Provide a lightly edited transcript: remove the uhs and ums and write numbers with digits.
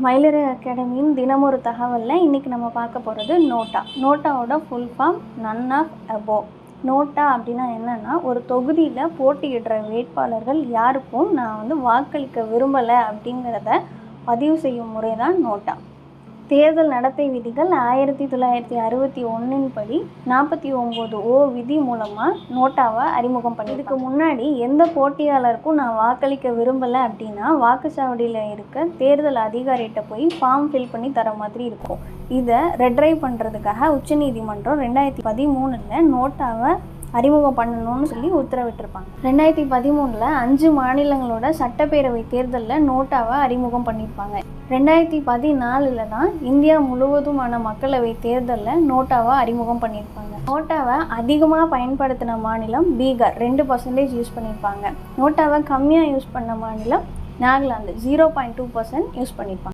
மயிலறை அகாடமியின் தினமொரு தகவலில் இன்றைக்கி நம்ம பார்க்க போகிறது நோட்டா. நோட்டாவோட full form none of above. NOTA அப்படின்னா என்னென்னா, ஒரு தொகுதியில் போட்டியிடுற வேட்பாளர்கள் யாருக்கும் நான் வாக்களிக்க விரும்பலை அப்படிங்கிறத பதிவு செய்யும் முறை தான் நோட்டா. தேர்தல் நடத்தை விதிகள் 1961 படி 49(O) விதி மூலமாக நோட்டாவை அறிமுகம் பண்ணி. இதுக்கு முன்னாடி எந்த போட்டியாளருக்கும் நான் வாக்களிக்க விரும்பலை அப்படின்னா வாக்குச்சாவடியில் இருக்க தேர்தல் அதிகாரிகிட்ட போய் ஃபார்ம் ஃபில் பண்ணி தர மாதிரி இருக்கும். இதை ரெட்ரைவ் பண்ணுறதுக்காக உச்சநீதிமன்றம் 2013 நோட்டாவை அறிமுகம் பண்ணணும்னு சொல்லி உத்தரவிட்டிருப்பாங்க. 2013 5 மாநிலங்களோட சட்டப்பேரவை தேர்தலில் நோட்டாவை அறிமுகம் பண்ணியிருப்பாங்க. 2014 தான் இந்தியா முழுவதுமான மக்களவை தேர்தலில் நோட்டாவை அறிமுகம் பண்ணியிருப்பாங்க. நோட்டாவை அதிகமாக பயன்படுத்தின மாநிலம் பீகார், 2% யூஸ் பண்ணியிருப்பாங்க. நோட்டாவை கம்மியாக யூஸ் பண்ண மாநிலம் நாகாலாந்து, 0.2% யூஸ் பண்ணியிருப்பாங்க.